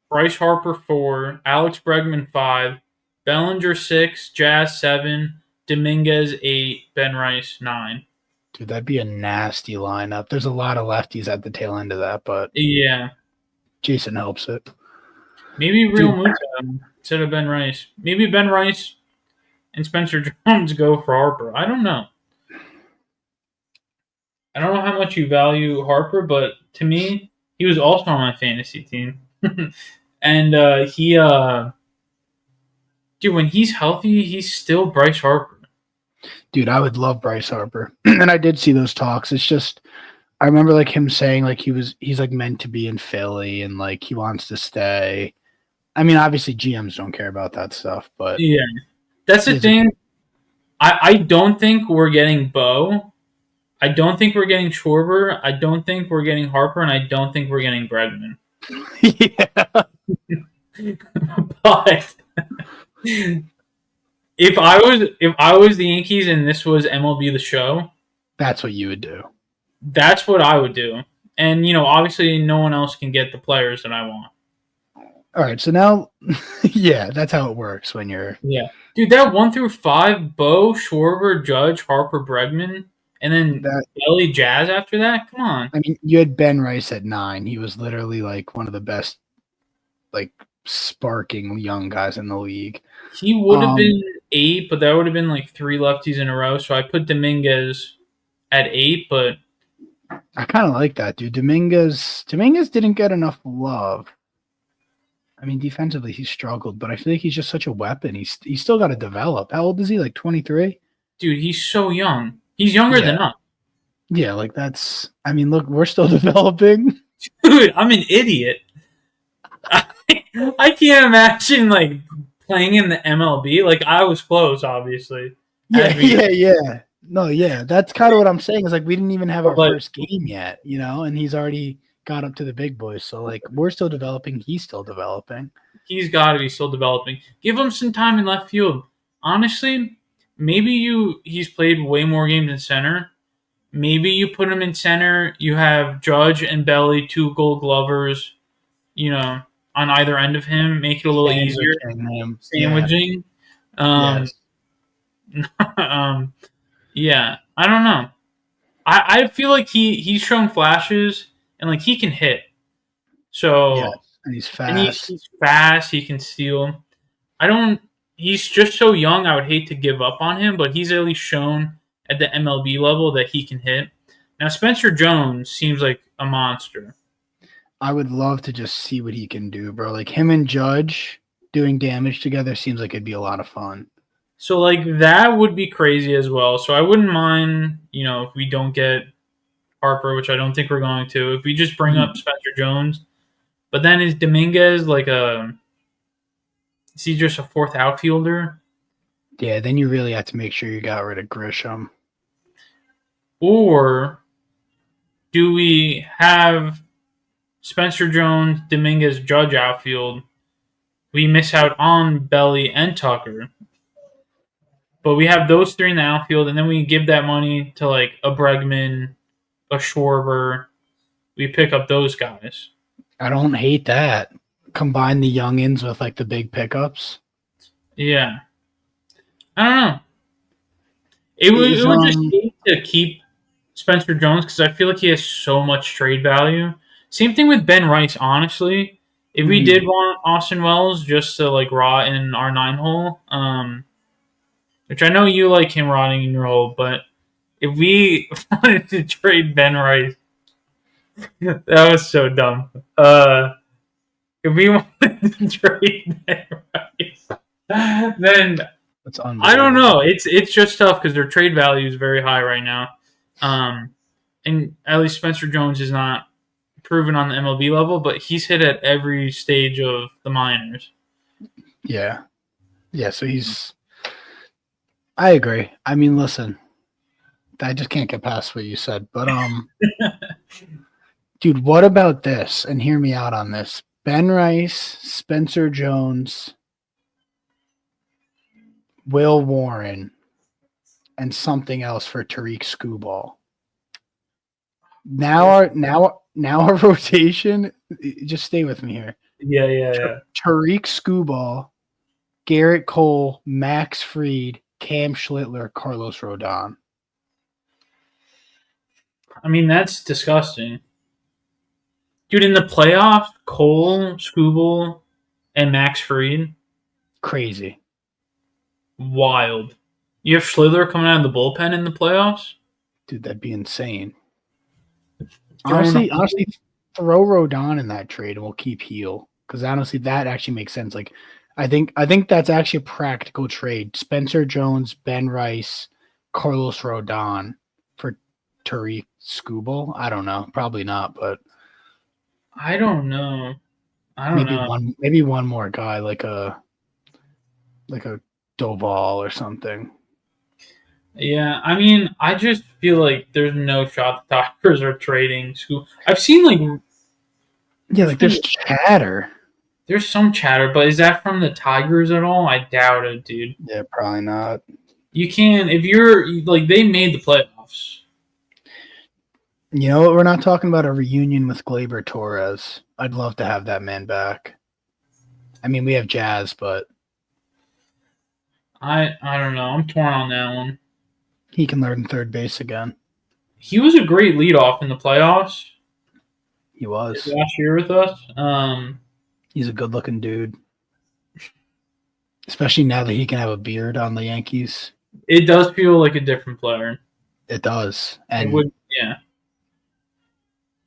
Bryce Harper 4. Alex Bregman 5. Bellinger 6. Jazz 7. Dominguez 8. Ben Rice 9. Dude, that'd be a nasty lineup. There's a lot of lefties at the tail end of that, but yeah. Jason helps it. Maybe Real Muto instead of Ben Rice. Maybe Ben Rice and Spencer Jones go for Harper. I don't know. I don't know how much you value Harper, but to me, he was also on my fantasy team. And dude, when he's healthy, he's still Bryce Harper. Dude, I would love Bryce Harper. And I did see those talks. It's just, I remember like him saying like he's like meant to be in Philly and like he wants to stay. I mean, obviously GMs don't care about that stuff, but yeah, that's the thing. I don't think we're getting Bo. I don't think we're getting Schwarber. I don't think we're getting Harper, and I don't think we're getting Bregman. Yeah. But if I was the Yankees and this was MLB The Show, that's what you would do. That's what I would do. And obviously no one else can get the players that I want. All right, so now yeah, that's how it works when you're Dude, that 1 through 5, Bo, Schwarber, Judge, Harper, Bregman, and then Belly Jazz after that? Come on. I mean, you had Ben Rice at 9. He was literally like one of the best like sparking young guys in the league. He would have been 8, but that would have been like 3 lefties in a row. So I put Dominguez at 8, but I kind of like that, dude. Dominguez didn't get enough love. I mean, defensively he struggled, but I feel like he's just such a weapon. He's still got to develop. How old is he? Like 23? dude, he's so young. He's younger than us. Yeah, like that's. I mean, look, we're still developing. Dude, I'm an idiot. I can't imagine like playing in the MLB. Like I was close, obviously. Yeah. No, yeah, that's kind of what I'm saying. Is like we didn't even have our But first game yet, and he's already got up to the big boys. So like we're still developing. He's still developing. he's got to be still developing. Give him some time in left field. Honestly, maybe he's played way more games in center. Maybe you put him in center. You have Judge and Belly, 2 Gold Glovers, on either end of him. Make it a little easier. Him. Sandwiching. Yes. Yeah, I don't know. I feel like he's shown flashes and like he can hit. So and he's fast. And he's fast. He can steal. He's just so young. I would hate to give up on him, but he's at least shown at the MLB level that he can hit. Now Spencer Jones seems like a monster. I would love to just see what he can do, bro. Like him and Judge doing damage together seems like it'd be a lot of fun. So like that would be crazy as well. So I wouldn't mind, if we don't get Harper, which I don't think we're going to. If we just bring up Spencer Jones, but then is Dominguez is he just a 4th outfielder? Yeah, then you really have to make sure you got rid of Grisham. Or do we have Spencer Jones, Dominguez, Judge outfield? We miss out on Belly and Tucker. But we have those 3 in the outfield, and then we give that money to like a Bregman, a Schwarber. We pick up those guys. I don't hate that. Combine the youngins with like the big pickups. Yeah. I don't know. It would just need to keep Spencer Jones because I feel like he has so much trade value. Same thing with Ben Rice, honestly. If we did want Austin Wells just to like rot in our 9-hole, which I know you like him rotting in your hole, but if we wanted to trade Ben Rice, that was so dumb. If we wanted to trade Ben Rice, then that's unbelievable. I don't know. It's just tough because their trade value is very high right now. And at least Spencer Jones is not proven on the MLB level, but he's hit at every stage of the minors. Yeah. So I agree. I mean, listen, I just can't get past what you said, but dude, what about this? And hear me out on this. Ben Rice, Spencer Jones, Will Warren, and something else for Tariq Skubal. Now our rotation. Just stay with me here. Yeah. Tariq Skubal, Garrett Cole, Max Fried, Cam Schlittler, Carlos Rodon. I mean, that's disgusting. Dude, in the playoffs, Cole, Skubal, and Max Fried. Crazy. Wild. You have Schlittler coming out of the bullpen in the playoffs? Dude, that'd be insane. Honestly, throw Rodon in that trade and we'll keep Heel. Because honestly, that actually makes sense. Like, I think that's actually a practical trade. Spencer Jones, Ben Rice, Carlos Rodon for Tariq Skubal. I don't know. Probably not, but I don't know. Maybe one more guy, like a Doval or something. Yeah, I mean, I just feel like there's no shot the Tigers are trading Skubal. I've seen there's chatter. There's some chatter, but is that from the Tigers at all? I doubt it, dude. Yeah, probably not. You can if you're like they made the playoffs. You know what? We're not talking about a reunion with Gleyber Torres. I'd love to have that man back. I mean, we have Jazz, but I don't know. I'm torn on that one. He can learn third base again. He was a great leadoff in the playoffs. He was last year with us. He's a good-looking dude, especially now that he can have a beard on the Yankees. It does feel like a different player. It does, It and would, yeah.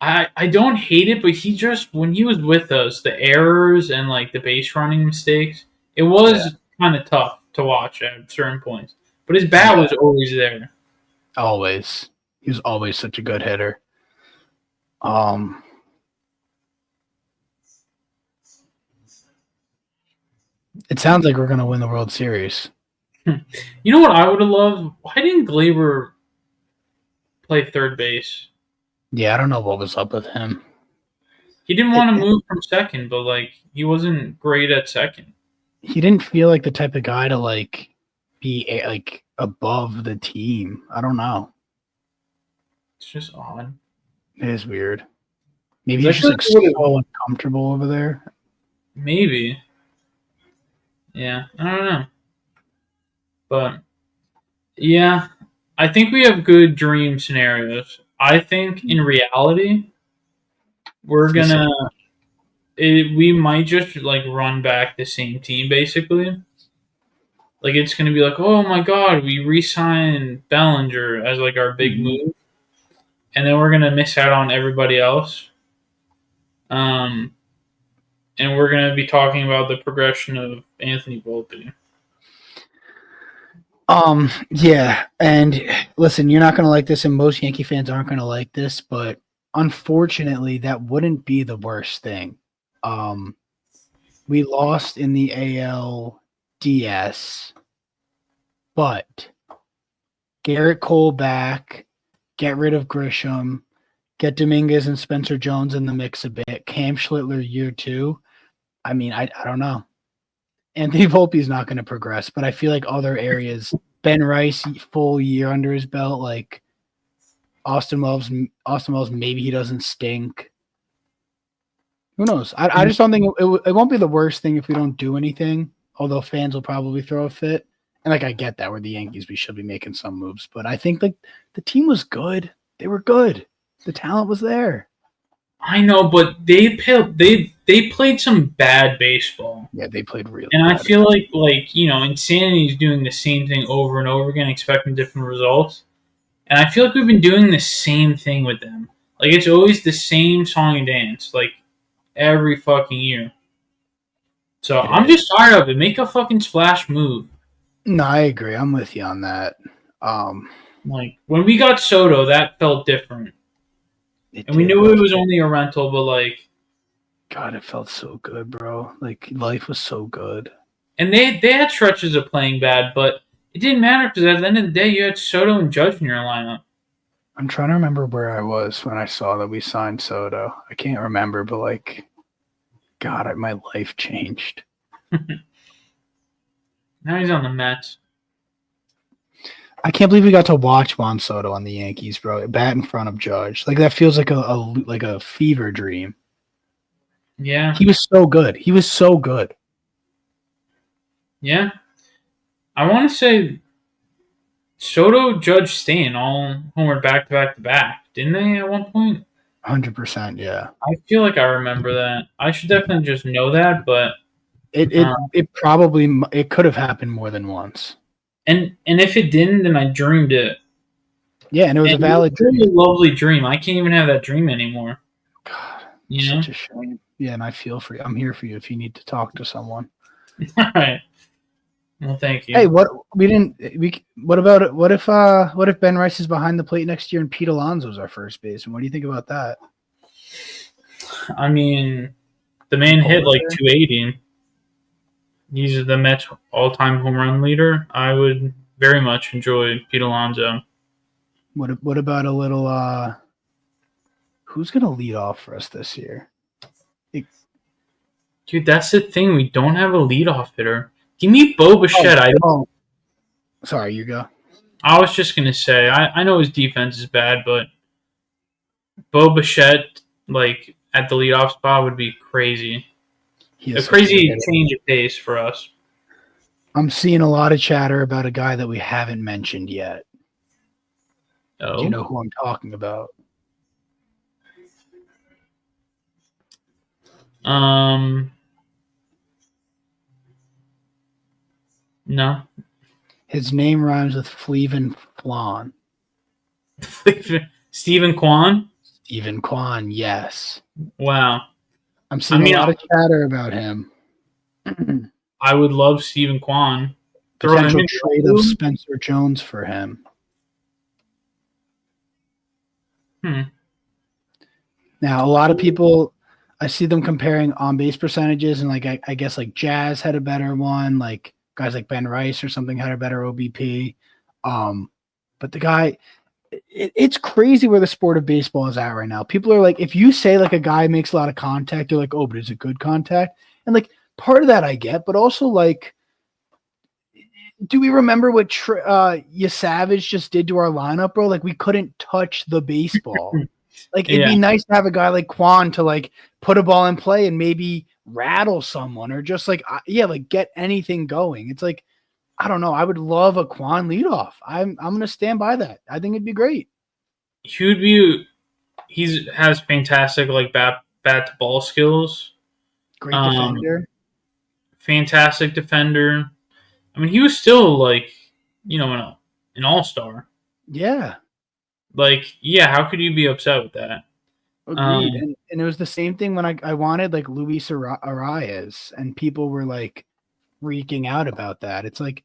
I don't hate it, but he just when he was with us, the errors and like the base running mistakes, it yeah, was kind of tough to watch at certain points. But his bat yeah, was always there. always. He was always such a good hitter. Um, it sounds like we're gonna win the World Series. You know what I would have loved? Why didn't Glaber play third base? Yeah, I don't know what was up with him. He didn't It, want to move from second, but like he wasn't great at second. he didn't feel like the type of guy to like be like above the team. I don't know. It's just odd. It is weird. Maybe 'Cause I he's just feel like like he would have so uncomfortable over there. maybe. Yeah, I don't know. But yeah, I think we have good dream scenarios. I think in reality, we're It's the same. gonna we might just like run back the same team basically. Like it's gonna be like, oh my god, we re-signed Bellinger as like our big Mhm. move, and then we're gonna miss out on everybody else. Um, and we're gonna be talking about the progression of Anthony Volpe. Yeah, and listen, you're not gonna like this, and most Yankee fans aren't gonna like this, but unfortunately, that wouldn't be the worst thing. Um, we lost in the ALDS, but Garrett Cole back, get rid of Grisham, get Dominguez and Spencer Jones in the mix a bit. Cam Schlittler year two. I mean, I don't know. Anthony Volpe's not going to progress, but I feel like other areas, Ben Rice full year under his belt, like Austin Wells, maybe he doesn't stink. Who knows? I just don't think it won't be the worst thing if we don't do anything. Although fans will probably throw a fit, and like I get that we're the Yankees, we should be making some moves, but I think like the team was good. They were good. The talent was there. I know, but they played some bad baseball. Yeah, they played really And I bad. feel like Insanity is doing the same thing over and over again, expecting different results. And I feel like we've been doing the same thing with them. Like it's always the same song and dance, like every fucking year. So It I'm is. just tired of it. Make a fucking splash move. No, I agree. I'm with you on that. Um, Like when we got Soto, that felt different, it and we did, knew bro. it was only a rental, but like, God, it felt so good, bro. Like life was so good. and they had stretches of playing bad, but it didn't matter because at the end of the day, you had Soto and Judge in your lineup. I'm trying to remember where I was when I saw that we signed Soto. I can't remember, but like, God, my life changed. Now he's on the Mets. I can't believe we got to watch Juan Soto on the Yankees, bro. Bat in front of Judge. Like that feels like a fever dream. Yeah, He was so good. He was so good. yeah. I want to say Soto, Judge, Stan all homered back to back to back, didn't they? At one point, 100%. Yeah. I feel like I remember that. I should definitely just know that, but It it uh, it probably it could have happened more than once. and if it didn't, then I dreamed it. Yeah, and it was And a it was valid really dream. a lovely dream. I can't even have that dream anymore. God, You know? such a shame. Yeah, and I feel for you. I'm here for you if you need to talk to someone. All right. Well, thank Hey, you. what if Ben Rice is behind the plate next year and Pete Alonso's our first baseman? What do you think about that? I mean, the Is man hit Polar like there? 280. He's the Mets all-time home run leader. I would very much enjoy Pete Alonso. What about a little who's gonna lead off for us this year? Dude, that's the thing. We don't have a leadoff hitter. Give me Bo Bichette. Oh, sorry, you go. I was just gonna say. I know his defense is bad, but Bo Bichette, like at the leadoff spot, would be crazy. He A is such a good crazy hitter. change of pace for us. I'm seeing a lot of chatter about a guy that we haven't mentioned yet. Do you Oh, know who I'm talking about? um, No. His name rhymes with Fleavin Flan. Stephen Kwan? Stephen Kwan, yes. Wow. I'm I seeing a mean, lot of chatter about him. I would love Stephen Kwan. Throw him Potential in trade of the Spencer Jones for him. Hmm. Now, a lot of people, I see them comparing on base percentages, and like I guess like Jazz had a better one, like guys like Ben Rice or something had a better OBP. But the guy, it's crazy where the sport of baseball is at right now. People are like, if you say like a guy makes a lot of contact, you're like, oh, but is it good contact? And like part of that I get, but also like, do we remember what Savage just did to our lineup, bro? Like we couldn't touch the baseball. Like it'd Yeah. be nice to have a guy like Quan to like put a ball in play and maybe rattle someone or just like like get anything going. It's like I don't know. I would love a Quan leadoff. I'm gonna stand by that. I think it'd be great. He would be. He's has fantastic like bat to ball skills. Great Um, defender. fantastic defender. I mean, he was still like, an all star. Yeah, Like, yeah, how could you be upset with that? agreed. Um, And it was the same thing when I wanted like Luis Arias, and people were like freaking out about that. It's like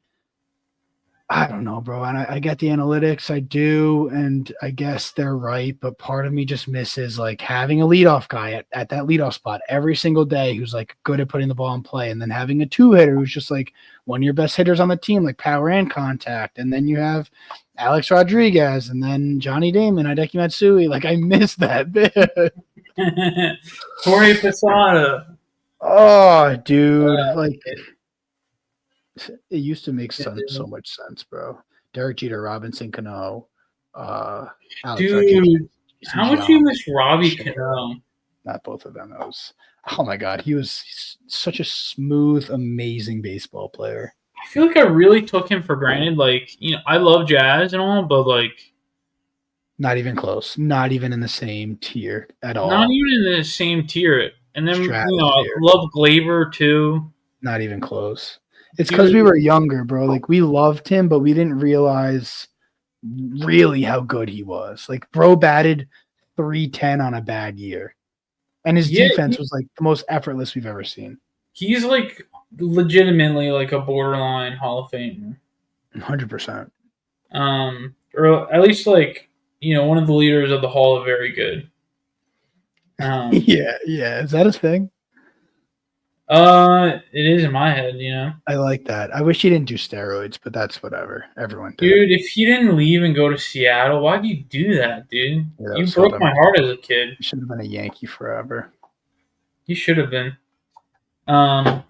I don't know, bro. And I get the analytics, I do, and I guess they're right. But part of me just misses like having a leadoff guy at that leadoff spot every single day who's like good at putting the ball in play, and then having a two hitter who's just like one of your best hitters on the team, like power and contact. And then you have Alex Rodriguez, and then Johnny Damon, Hideki Matsui. Like I miss that bit. Jorge Posada. Oh, dude, like it used to make so much sense, bro. Derek Jeter, Robinson Cano, uh, Alex Rodriguez, Dude, Jason how much you Giambi, miss Robbie Shea. Cano? Not both of them. That was oh my god, he was such a smooth, amazing baseball player. I feel like I really took him for granted. Like, I love jazz and all, but like, Not even close. Not even in the same tier at not all. even in the same tier. And then, I Stratosphere. love Glaber too. Not even close. It's He because we was, were younger, bro. Like we loved him, but we didn't realize really how good he was. Like bro batted 310 on a bad year. And his yeah, defense was like the most effortless we've ever seen. he's like legitimately like a borderline Hall of Famer. 100%. Or at least like, one of the leaders of the Hall of Very Good. Yeah, yeah. Is that a thing? It is in my head, I like that. I wish he didn't do steroids, but that's whatever. Everyone did. Dude, if he didn't leave and go to Seattle, why'd you do that, dude? Yeah, that You was so broke dumb. my heart as a kid. He should have been a Yankee forever. You should have been. Um,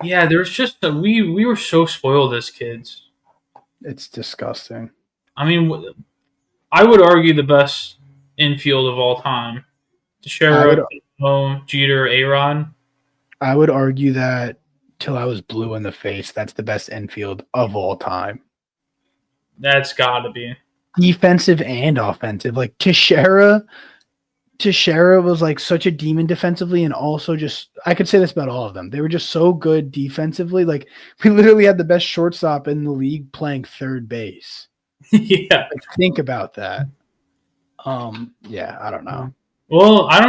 yeah, there's just we were so spoiled as kids. It's disgusting. I mean, I would argue the best infield of all time: I would Teixeira, Jeter, A-Rod. I would argue that till I was blue in the face, that's the best infield of all time. That's got to be. Defensive and offensive. Like Teixeira was like such a demon defensively, and also just I could say this about all of them. They were just so good defensively. Like we literally had the best shortstop in the league playing third base. Yeah. Like, think about that. Yeah, I don't know. Well, I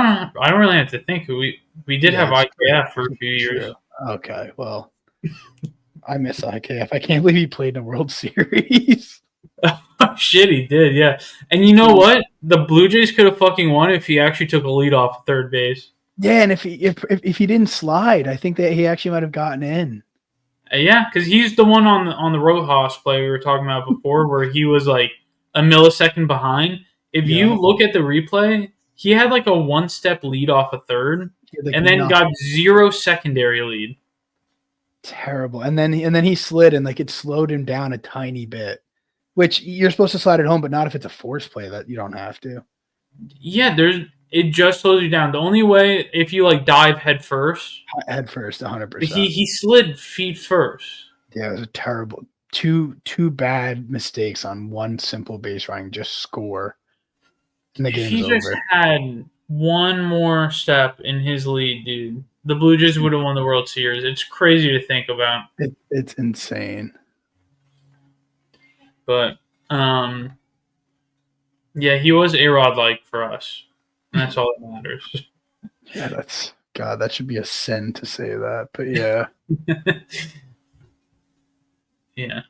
don't really have to think. We did Yeah, have it's true. IKF for a few years. True. Okay, well, I miss IKF. I can't believe he played in a World Series. Shit, he did, yeah. And you know what? The Blue Jays could have fucking won if he actually took a lead off third base. Yeah, and if he didn't slide, I think that he actually might have gotten in. Yeah, because he's the one on the Rojas play we were talking about before, where he was like a millisecond behind. If you Yeah, look at the replay, he had like a one-step lead off a third, like and then got 0 secondary lead. terrible. And then he slid, and like it slowed him down a tiny bit. Which you're supposed to slide it home, but not if it's a force play that you don't have to. Yeah, it just slows you down. The only way if you like dive head first. Head first, 100%. He slid feet first. Yeah, it was a terrible two bad mistakes on one simple base running, just score. And the If game's he just over. had one more step in his lead, dude, the Blue Jays would have won the World Series. It's crazy to think about, It's insane. but yeah, he was A-Rod like for us, and that's all that matters. Yeah, that's God. That should be a sin to say that, but yeah. Yeah.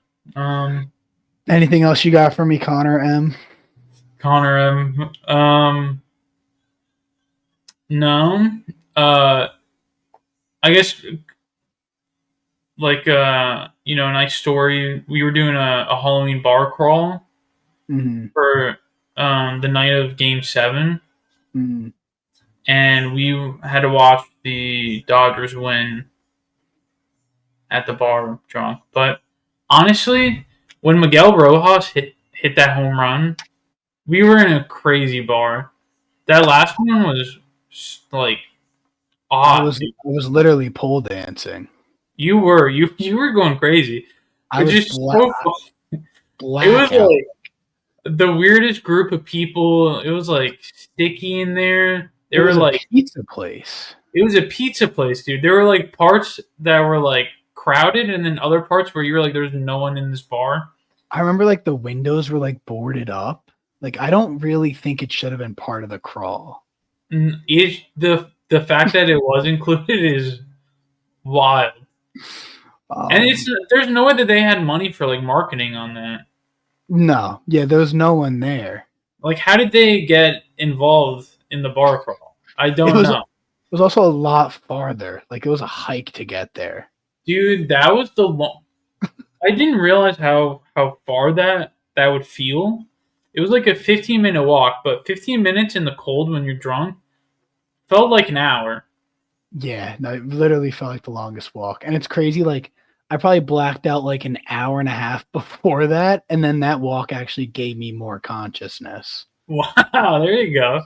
Anything else you got for me, Connor M? Connor M. No. I guess like a nice story. We were doing a Halloween bar crawl Mm-hmm. for the night of Game 7, Mm-hmm. and we had to watch the Dodgers win at the bar drunk. But honestly, when Miguel Rojas hit that home run, we were in a crazy bar. That last one was like I odd. was I was literally pole dancing. You were going crazy. I It's was just so fun. It was blackout. like the weirdest group of people. It was like sticky in there. They It were was a like, pizza place. it was a pizza place, dude. There were like parts that were like crowded, and then other parts where you were like, there's no one in this bar. I remember like the windows were like boarded up. Like I don't really think it should have been part of the crawl. The fact that it was included is wild. And Um, there's no way that they had money for like marketing on that. no, yeah, there was no one there. Like, how did they get involved in the bar crawl? I It don't was know. it was also a lot farther. Like it was a hike to get there. Dude, that was the long. I didn't realize how far that would feel. It was like a 15-minute walk, but 15 minutes in the cold when you're drunk felt like an hour. Yeah, no, it literally felt like the longest walk. And it's crazy, like I probably blacked out like an hour and a half before that, and then that walk actually gave me more consciousness. Wow, there you go.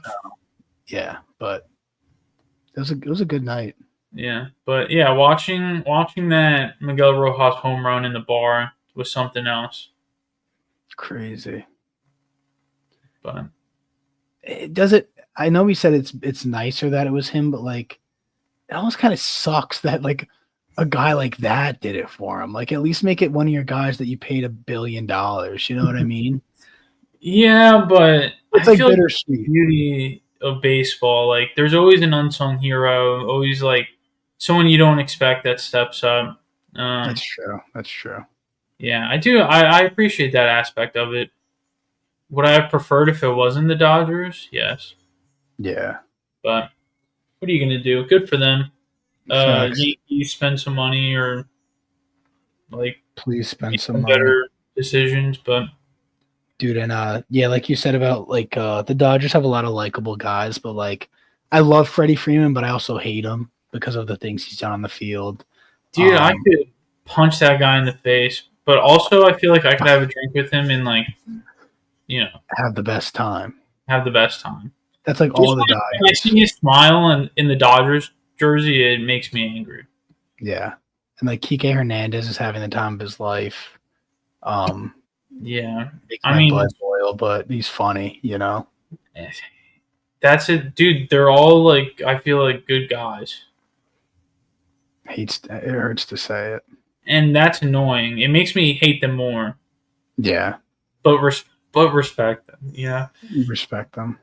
Yeah, but it was a good night. Yeah, but yeah, watching that Miguel Rojas home run in the bar was something else. Crazy. But It does it I know we said it's nicer that it was him, but like it almost kind of sucks that like a guy like that did it for him. Like at least make it one of your guys that you paid $1 billion. You know what I mean? yeah, but It's I like feel like the bittersweet. beauty of baseball, like there's always an unsung hero, always like someone you don't expect that steps up. That's Um, true. That's true. yeah, I do. I appreciate that aspect of it. Would I have preferred if it wasn't the Dodgers? Yes, Yeah. but what are you gonna do? Good for them. Facts. Yankees spend some money or like Please spend make some some money. better decisions, but Dude, and yeah, like you said about like the Dodgers have a lot of likable guys, but like I love Freddie Freeman, but I also hate him because of the things he's done on the field. dude, I Um could punch that guy in the face. But also, I feel like I could have a drink with him and like have the best time. have the best time. That's like Just all the when I Dodgers. see his smile in the Dodgers jersey, it makes me angry. Yeah. And like Kike Hernandez is having the time of his life. Um Yeah, Makes I my mean, blood boil, but he's funny, you know? that's it, dude. They're all like I feel like good guys, It hurts to say it. and that's annoying. It makes me hate them more, Yeah. but but respect them. Yeah, Respect them.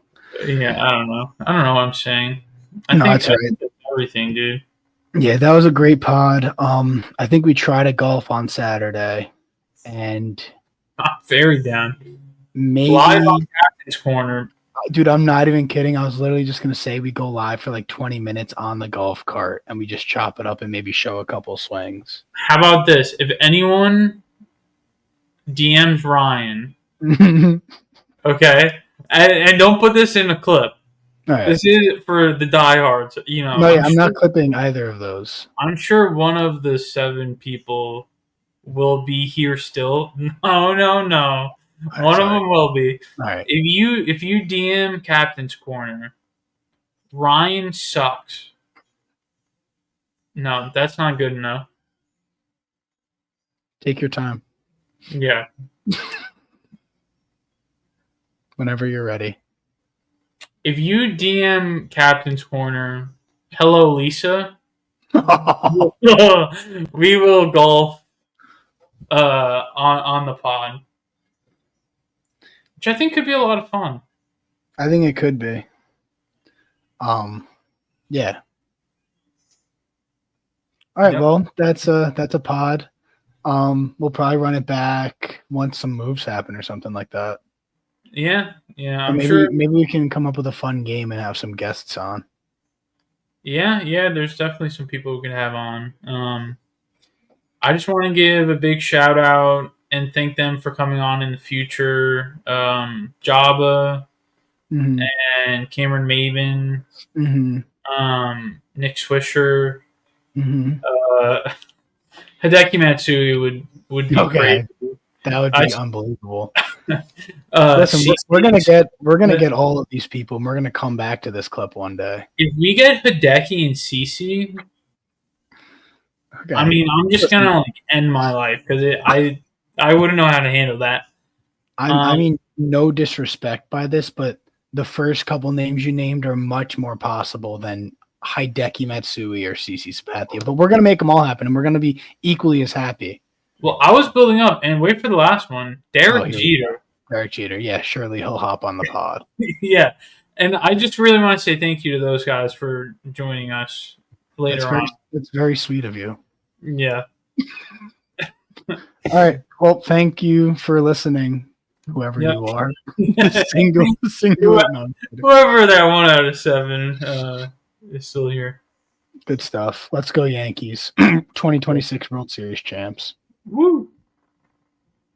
yeah. I don't know. I don't know what I'm saying. I No, think that's I right. think that's everything, dude. Yeah, that was a great pod. I think we try to golf on Saturday and I'm very down. Live on maybe Captain's Corner. dude, I'm not even kidding. I was literally just gonna say we go live for like 20 minutes on the golf cart and we just chop it up and maybe show a couple swings. How about this? If anyone DMs Ryan, All okay, and don't put this in a clip. right. This is for the diehards. No, yeah, I'm not clipping either of those. I'm sure one of the 7 people will be here still. No, no, no. All right, One of sorry. them will be. All right. If you DM Captain's Corner, Ryan sucks. No, that's not good enough. Take your time. Yeah. Whenever you're ready. If you DM Captain's Corner, hello Lisa, We will golf on the pod, which I think could be a lot of fun. I think it could be. Yeah. All right. Yep. Well, that's a pod. We'll probably run it back once some moves happen or something like that. Yeah, Or I'm maybe sure. we can come up with a fun game and have some guests on. Yeah. There's definitely some people we can have on. I just want to give a big shout out and thank them for coming on in the future. Jabba Mm-hmm. and Cameron Maven, Mm-hmm. Nick Swisher, Mm-hmm. uh, Hideki Matsui would be crazy. Okay, that would I be unbelievable. uh, Listen, CC, we're gonna get all of these people, and we're gonna come back to this clip one day. if we get Hideki and CC, Okay. I mean, I'm just Listen, gonna like end my life because I wouldn't know how to handle that. I mean, no disrespect by this, but the first couple names you named are much more possible than Hideki Matsui or CC Sabathia. But we're gonna make them all happen, and we're gonna be equally as happy. Well, I was building up and wait for the last one. Oh, Derek here we go. Jeter. Derek Jeter. Yeah, surely he'll hop on the pod. Yeah. And I just really want to say thank you to those guys for joining us later on. That's very sweet of you. Yeah. All right. Well, thank you for listening, whoever you are. single. No, Whoever that 1 out of 7 is still here. good stuff. Let's go Yankees. 2026 World Series champs. Woo!